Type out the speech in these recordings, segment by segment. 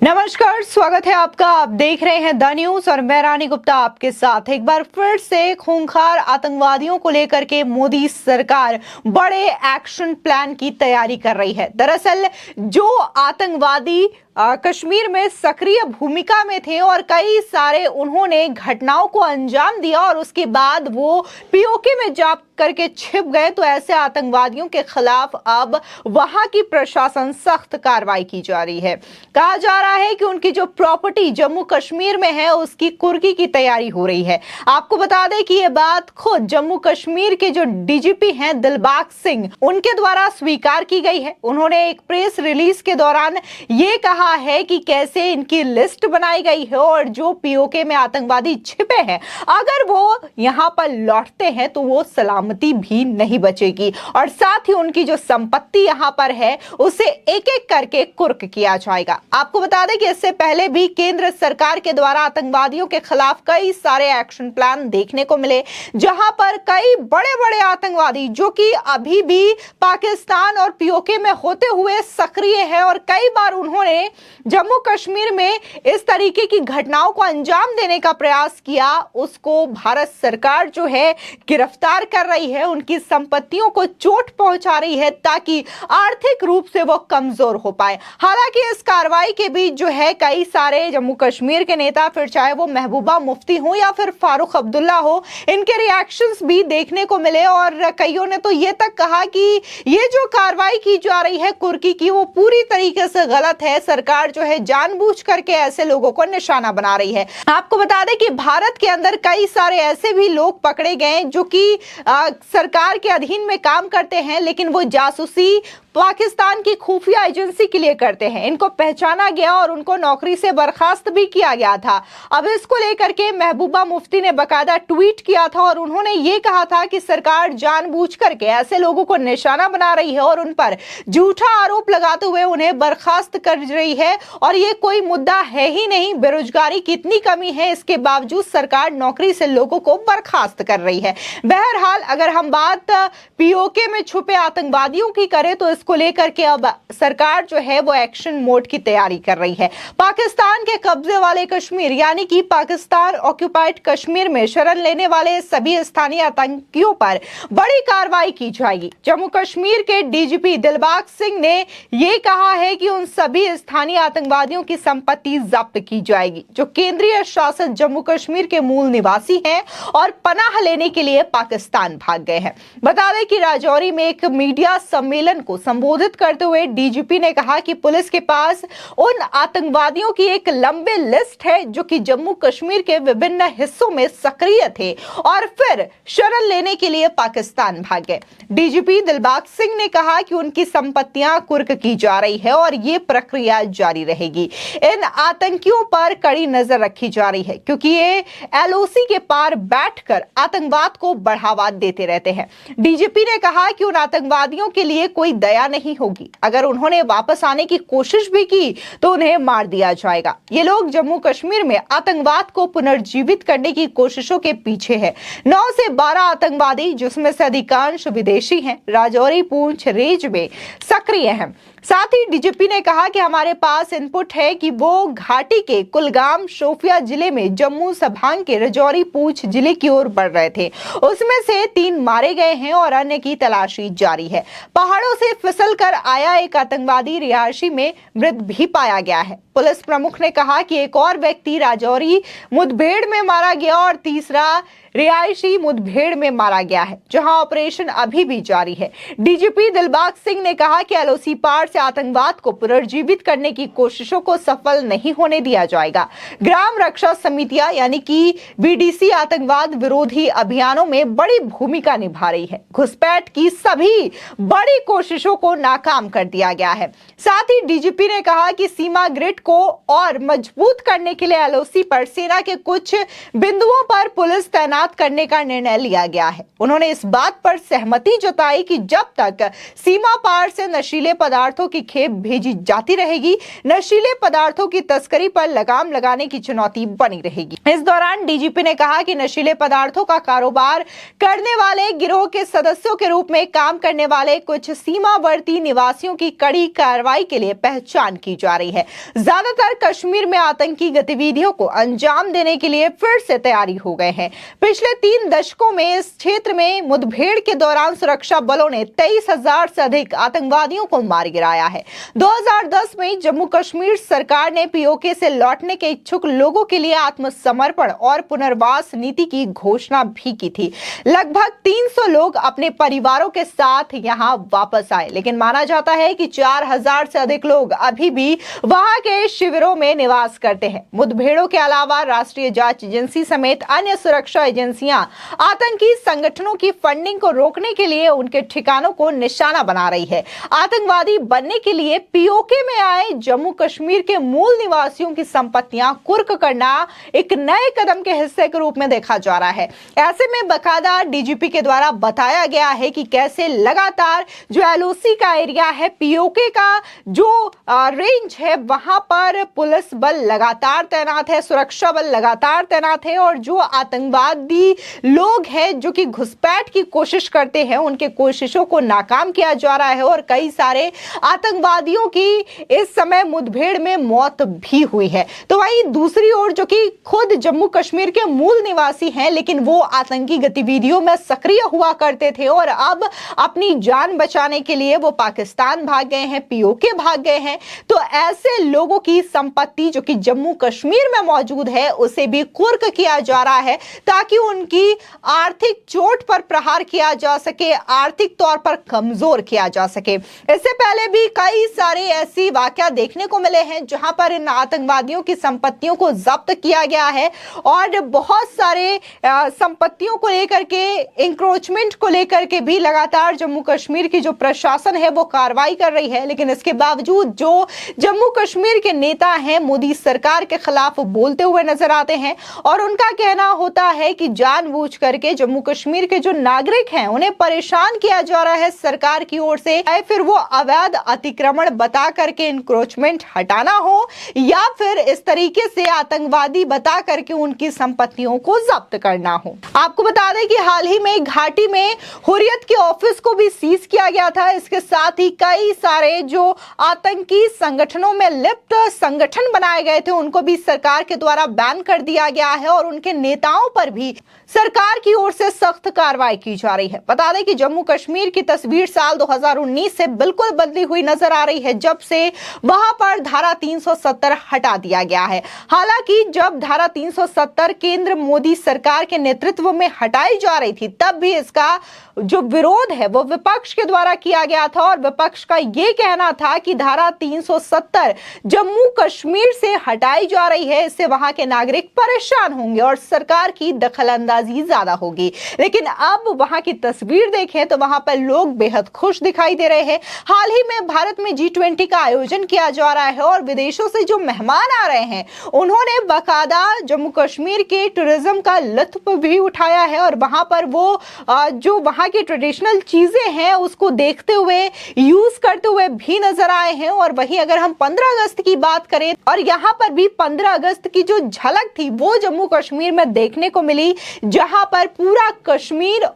नमस्कार, स्वागत है आपका। आप देख रहे हैं द न्यूज और मैं रानी गुप्ता आपके साथ। एक बार फिर से खूंखार आतंकवादियों को लेकर के मोदी सरकार बड़े एक्शन प्लान की तैयारी कर रही है। दरअसल जो आतंकवादी कश्मीर में सक्रिय भूमिका में थे और कई सारे उन्होंने घटनाओं को अंजाम दिया और उसके बाद वो पीओके में जा करके छिप गए, तो ऐसे आतंकवादियों के खिलाफ अब वहां की प्रशासन सख्त कार्रवाई की जा रही है। कहा जा रहा है कि उनकी जो प्रॉपर्टी जम्मू कश्मीर में है उसकी कुर्की की तैयारी हो रही है। आपको बता दें कि ये बात खुद जम्मू कश्मीर के जो डीजीपी हैं दिलबाग सिंह, उनके द्वारा स्वीकार की गई है। उन्होंने एक प्रेस रिलीज के दौरान ये कहा है कि कैसे इनकी लिस्ट बनाई गई है और जो पीओके में आतंकवादी छिपे हैं, अगर वो यहां पर लौटते हैं तो वो सलामती भी नहीं बचेगी और साथ ही उनकी जो संपत्ति यहां पर है उसे एक एक करके कुर्क किया जाएगा। आपको बता दें कि इससे पहले भी केंद्र सरकार के द्वारा आतंकवादियों के खिलाफ कई सारे एक्शन प्लान देखने को मिले, जहां पर कई बड़े बड़े आतंकवादी जो कि अभी भी पाकिस्तान और पीओके में होते हुए सक्रिय है और कई बार उन्होंने जम्मू कश्मीर में इस तरीके की घटनाओं को अंजाम देने का प्रयास किया, उसको भारत सरकार जो है गिरफ्तार कर रही है, उनकी संपत्तियों को चोट पहुंचा रही है ताकि आर्थिक रूप से वो कमजोर हो पाए। हालांकि इस कार्रवाई के बीच जो है कई सारे जम्मू कश्मीर के नेता, फिर चाहे वो महबूबा मुफ्ती हो या फिर फारूक अब्दुल्ला हो, इनके रिएक्शंस भी देखने को मिले और कईयों ने तो ये तक कहा कि ये जो कार्रवाई की जा रही है कुर्की की, वो पूरी तरीके से गलत है। सरकार जो है जानबूझ करके ऐसे लोगों को निशाना बना रही है। आपको बता दें कि भारत के अंदर कई सारे ऐसे भी लोग पकड़े गए जो कि सरकार के अधीन में काम करते हैं, लेकिन वो जासूसी पाकिस्तान की खुफिया एजेंसी के लिए करते हैं। इनको पहचाना गया और उनको नौकरी से बर्खास्त भी किया गया था। अब इसको लेकर के महबूबा मुफ्ती ने बकायदा ट्वीट किया था और उन्होंने ये कहा था कि सरकार जानबूझ करके ऐसे लोगों को निशाना बना रही है और उन पर झूठा आरोप लगाते हुए उन्हें बर्खास्त कर रही है और ये कोई मुद्दा है ही नहीं। बेरोजगारी की इतनी कमी है, इसके बावजूद सरकार नौकरी से लोगों को बर्खास्त कर रही है। बहरहाल अगर हम बात पीओके में छुपे आतंकवादियों की करें तो को लेकर के अब सरकार जो है वो एक्शन मोड की तैयारी कर रही है। पाकिस्तान के कब्जे वाले कश्मीर यानी कि पाकिस्तान ऑक्युपाइड कश्मीर में शरण लेने वाले सभी स्थानीय आतंकियों पर बड़ी कार्रवाई की जाएगी। जम्मू कश्मीर के डीजीपी दिलबाग सिंह ने यह कहा है कि उन सभी स्थानीय आतंकवादियों की संपत्ति जब्त की जाएगी जो केंद्रीय शासित जम्मू कश्मीर के मूल निवासी हैं और पनाह लेने के लिए पाकिस्तान भाग गए हैं। बता दें कि राजौरी में एक मीडिया सम्मेलन को संबोधित करते हुए डीजीपी ने कहा कि पुलिस के पास उन आतंकवादियों की एक लंबी लिस्ट है जो कि जम्मू कश्मीर के विभिन्न हिस्सों में सक्रिय थे और फिर शरण लेने के लिए पाकिस्तान भाग गए। डीजीपी दिलबाग सिंह ने कहा कि उनकी संपत्तियां कुर्क की जा रही है और ये प्रक्रिया जारी रहेगी। इन आतंकियों पर कड़ी नजर रखी जा रही है क्योंकि ये एलओसी के पार बैठकर आतंकवाद को बढ़ावा देते रहते हैं। डीजीपी ने कहा कि उन आतंकवादियों के लिए कोई दया नहीं होगी। अगर उन्होंने वापस आने की कोशिश भी की तो उन्हें मार दिया जाएगा। ये लोग जम्मू कश्मीर में आतंकवाद को पुनर्जीवित करने की कोशिशों के पीछे है। 9 से 12 आतंकवादी, जिसमें से अधिकांश विदेशी हैं, राजौरी, पूंछ रेंज में सक्रिय हैं। साथ ही डीजीपी ने कहा कि हमारे पास इनपुट है कि वो घाटी के कुलगाम, शोपियां जिले में जम्मू सभांग के राजौरी, पूंछ जिले की ओर बढ़ रहे थे। उसमें से 3 मारे गए हैं और अन्य की तलाशी जारी है। पहाड़ों से फिसल कर आया एक आतंकवादी रिहायशी में मृत भी पाया गया है। पुलिस प्रमुख ने कहा कि एक और व्यक्ति राजौरी मुठभेड़ में मारा गया और तीसरा रिहायशी मुठभेड़ में मारा गया है, जहां ऑपरेशन अभी भी जारी है। डीजीपी दिलबाग सिंह ने कहा कि एलओसी पार से आतंकवाद को पुनर्जीवित करने की कोशिशों को सफल नहीं होने दिया जाएगा। ग्राम रक्षा समितियां यानी कि बीडीसी आतंकवाद विरोधी अभियानों में बड़ी भूमिका निभा रही है। घुसपैठ की सभी बड़ी कोशिशों को नाकाम कर दिया गया है। साथ ही डीजीपी ने कहा कि सीमा ग्रिड को और मजबूत करने के लिए एलओसी पर सेना के कुछ बिंदुओं पर पुलिस तैनात तैनात करने का निर्णय लिया गया है। उन्होंने इस बात पर सहमति जताई कि जब तक सीमा पार से नशीले पदार्थों की खेप भेजी जाती रहेगी, नशीले पदार्थों की तस्करी पर लगाम लगाने की चुनौती बनी रहेगी। इस दौरान डीजीपी ने कहा कि नशीले पदार्थों का कारोबार करने वाले गिरोह के सदस्यों के रूप में काम करने वाले कुछ सीमावर्ती निवासियों की कड़ी कार्रवाई के लिए पहचान की जा रही है। ज्यादातर कश्मीर में आतंकी गतिविधियों को अंजाम देने के लिए फिर से तैयारी हो गए हैं। पिछले 3 दशकों में इस क्षेत्र में मुठभेड़ के दौरान सुरक्षा बलों ने 23,000 से अधिक आतंकवादियों को मार गिराया है। 2010 में जम्मू कश्मीर सरकार ने पीओके से लौटने के इच्छुक लोगों के लिए आत्मसमर्पण और पुनर्वास नीति की घोषणा भी की थी। लगभग 300 लोग अपने परिवारों के साथ यहां वापस आए, लेकिन माना जाता है कि 4,000 से अधिक लोग अभी भी वहां के शिविरों में निवास करते हैं। मुठभेड़ों के अलावा राष्ट्रीय जांच एजेंसी समेत अन्य सुरक्षा एजेंसियां आतंकी संगठनों की फंडिंग को रोकने के लिए उनके ठिकानों को निशाना बना रही है। आतंकवादी बनने के लिए पीओके में आए जम्मू कश्मीर के मूल निवासियों की संपत्तियां कुर्क करना एक नए कदम के हिस्से के रूप में देखा जा रहा है। ऐसे में बकायदा डीजीपी के द्वारा बताया गया है कि कैसे लगातार जो एलओसी का एरिया है, पीओके का जो रेंज है, वहां पर पुलिस बल लगातार तैनात है, सुरक्षा बल लगातार तैनात है और जो आतंकवादी लोग हैं जो कि घुसपैठ की कोशिश करते हैं, उनके कोशिशों को नाकाम किया जा रहा है और कई सारे आतंकवादियों की इस समय मुठभेड़ में मौत भी हुई है। तो वहीं दूसरी ओर जो कि खुद जम्मू कश्मीर के मूल निवासी हैं, लेकिन वो आतंकी गतिविधियों में सक्रिय हुआ करते थे और अब अपनी जान बचाने के लिए वो पाकिस्तान भाग गए हैं, पीओके भाग गए हैं। तो ऐसे लोगों की संपत्ति जो कि जम्मू कश्मीर में मौजूद है, उसे भी कुर्क किया जा रहा है ताकि उनकी आर्थिक चोट पर प्रहार किया जा सके, आर्थिक तौर पर कमजोर किया जा सके। इससे पहले भी कई सारे ऐसी वाकया देखने को मिले हैं जहां पर इन आतंकवादियों की संपत्तियों को जब्त किया गया है और बहुत सारे संपत्तियों को लेकर के, इंक्रोचमेंट को लेकर के भी लगातार जम्मू कश्मीर की जो प्रशासन है वो कार्रवाई कर रही है। लेकिन इसके बावजूद जो जम्मू कश्मीर के नेता हैं मोदी सरकार के खिलाफ बोलते हुए नजर आते हैं और उनका कहना होता है कि जानबूझ करके जम्मू कश्मीर के जो नागरिक हैं उन्हें परेशान किया जा रहा है सरकार की ओर से, या फिर वो अवैध अतिक्रमण बता करके इंक्रोचमेंट हटाना हो या फिर इस तरीके से आतंकवादी बता करके उनकी संपत्तियों को जब्त करना हो। आपको बता दें कि हाल ही में घाटी में हुर्रियत के ऑफिस को भी सीज किया गया था। इसके साथ ही कई सारे जो आतंकी संगठनों में लिप्त संगठन बनाए गए थे उनको भी सरकार के द्वारा बैन कर दिया गया है और उनके नेताओं पर भी सरकार की ओर से सख्त कार्रवाई की जा रही है। बता दें कि जम्मू कश्मीर की तस्वीर साल 2019 से बिल्कुल बदली हुई नजर आ रही है, जब से वहां पर धारा 370 हटा दिया गया है। हालांकि जब धारा 370 केंद्र मोदी सरकार के नेतृत्व में हटाई जा रही थी, तब भी इसका जो विरोध है वो विपक्ष के द्वारा किया गया था और विपक्ष का ये कहना था कि धारा 370 जम्मू कश्मीर से हटाई जा रही है, इससे वहां के नागरिक परेशान होंगे और सरकार की दखलंदाजी ज्यादा होगी। लेकिन अब वहां की तस्वीर देखें तो वहां पर लोग बेहद खुश दिखाई दे रहे हैं। हाल ही में भारत में G20 का आयोजन किया जा रहा है और विदेशों से जो मेहमान आ रहे हैं उन्होंने बाकायदा जम्मू कश्मीर के टूरिज्म का लुत्फ भी उठाया है और वहां पर वो जो वहां की ट्रेडिशनल चीजें हैं उसको देखते हुए, यूज करते हुए भी नजर आए हैं। और वहीं अगर हम 15 अगस्त की बात करें और यहां पर भी 15 अगस्त की जो झलक थी वो जम्मू कश्मीर में देखने को मिली, जहां पर पूरा कश्मीर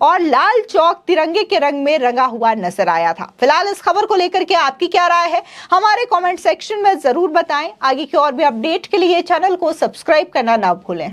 और लाल चौक तिरंगे के रंग में रंगा हुआ नजर आया था। फिलहाल इस खबर को लेकर के आपकी क्या राय है हमारे कमेंट सेक्शन में जरूर बताएं। आगे की और भी अपडेट के लिए चैनल को सब्सक्राइब करना ना भूलें।